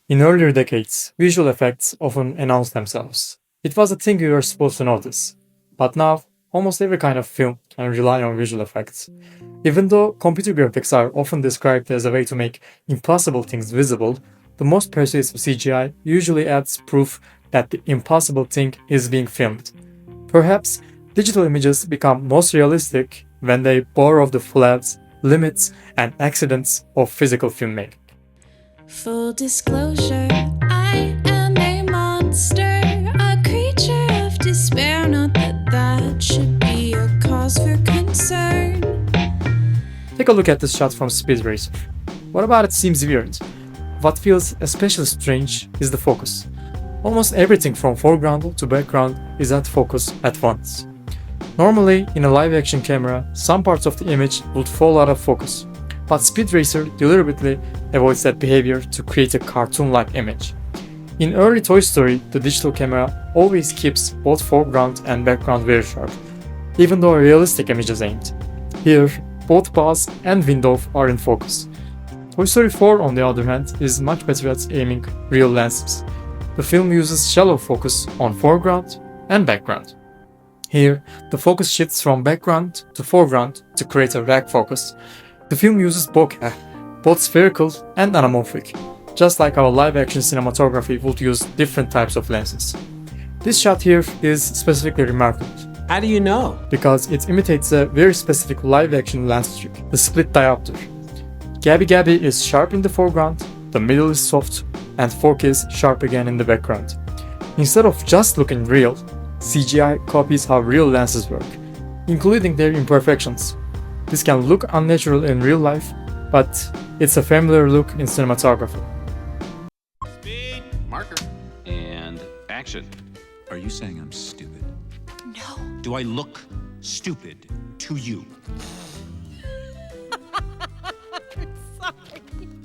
In earlier decades, visual effects often announced themselves. It was a thing you were supposed to notice. But now, almost every kind of film can rely on visual effects. Even though computer graphics are often described as a way to make impossible things visible, the most persuasive CGI usually adds proof that the impossible thing is being filmed. Perhaps digital images become most realistic when they borrow the flaws, limits, and accidents of physical filmmaking. Full disclosure, I am a monster, a creature of despair. Not that that should be a cause for concern. Take a look at this shot from Speed Racer. What about it seems weird? What feels especially strange is the focus. Almost everything from foreground to background is at focus at once. Normally, in a live action camera, some parts of the image would fall out of focus, but Speed Racer deliberately avoids that behavior to create a cartoon-like image. In early Toy Story, the digital camera always keeps both foreground and background very sharp, even though a realistic image is aimed. Here, both Buzz and Window are in focus. Toy Story 4, on the other hand, is much better at aiming real lenses. The film uses shallow focus on foreground and background. Here, the focus shifts from background to foreground to create a rack focus. The film uses bokeh, both spherical and anamorphic, just like our live-action cinematography would use different types of lenses. This shot here is specifically remarkable How do you know? because it imitates a very specific live-action lens trick, the split diopter. Gabby Gabby is sharp in the foreground, the middle is soft, and fork is sharp again in the background. Instead of just looking real, CGI copies how real lenses work, including their imperfections. This can look unnatural in real life, but it's a familiar look in cinematography. Speed, marker, and action. Are you saying I'm stupid? No. Do I look stupid to you?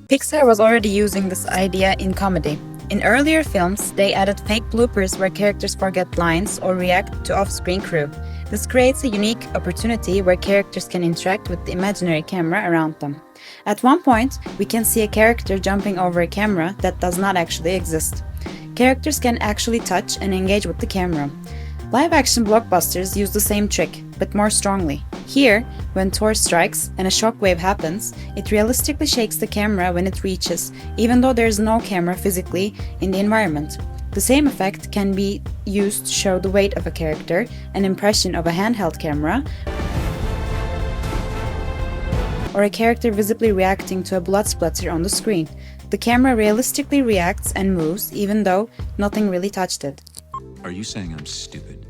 Pixar was already using this idea in comedy. In earlier films, they added fake bloopers where characters forget lines or react to off-screen crew. This creates a unique opportunity where characters can interact with the imaginary camera around them. At one point, we can see a character jumping over a camera that does not actually exist. Characters can actually touch and engage with the camera. Live-action blockbusters use the same trick, but more strongly. Here, when Thor strikes and a shockwave happens, it realistically shakes the camera when it reaches, even though there is no camera physically in the environment. The same effect can be used to show the weight of a character, an impression of a handheld camera, or a character visibly reacting to a blood splatter on the screen. The camera realistically reacts and moves even though nothing really touched it. Are you saying I'm stupid?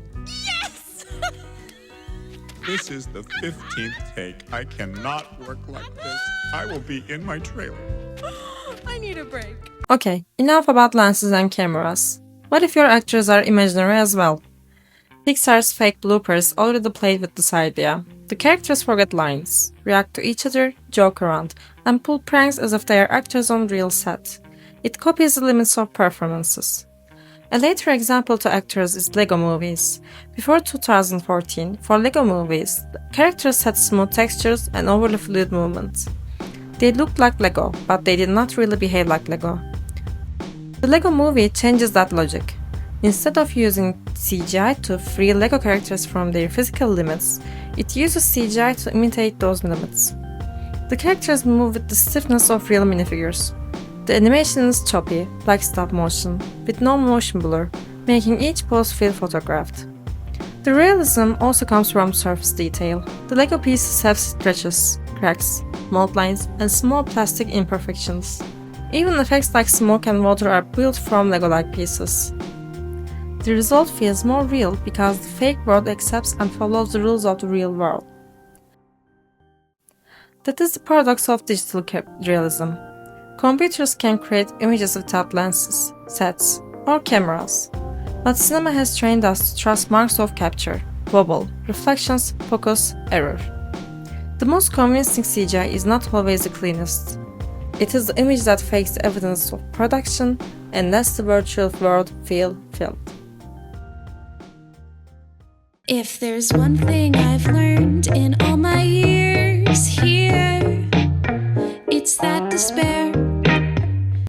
This is the 15th take. I cannot work like this. I will be in my trailer. I need a break. Okay, enough about lenses and cameras. What if your actors are imaginary as well? Pixar's fake bloopers already played with this idea. The characters forget lines, react to each other, joke around, and pull pranks as if they are actors on real set. It copies the limits of performances. A later example to actors is Lego movies. Before 2014, for Lego movies, the characters had smooth textures and overly fluid movements. They looked like Lego, but they did not really behave like Lego. The Lego movie changes that logic. Instead of using CGI to free Lego characters from their physical limits, it uses CGI to imitate those limits. The characters move with the stiffness of real minifigures. The animation is choppy, like stop motion, with no motion blur, making each pose feel photographed. The realism also comes from surface detail. The Lego pieces have stretches, cracks, mold lines, and small plastic imperfections. Even effects like smoke and water are built from Lego-like pieces. The result feels more real because the fake world accepts and follows the rules of the real world. That is the paradox of digital realism. Computers can create images without lenses, sets, or cameras. But cinema has trained us to trust marks of capture, wobble, reflections, focus, error. The most convincing CGI is not always the cleanest. It is the image that fakes the evidence of production and lets the virtual world feel filmed. If there's one thing I've learned in all my years here, it's that despair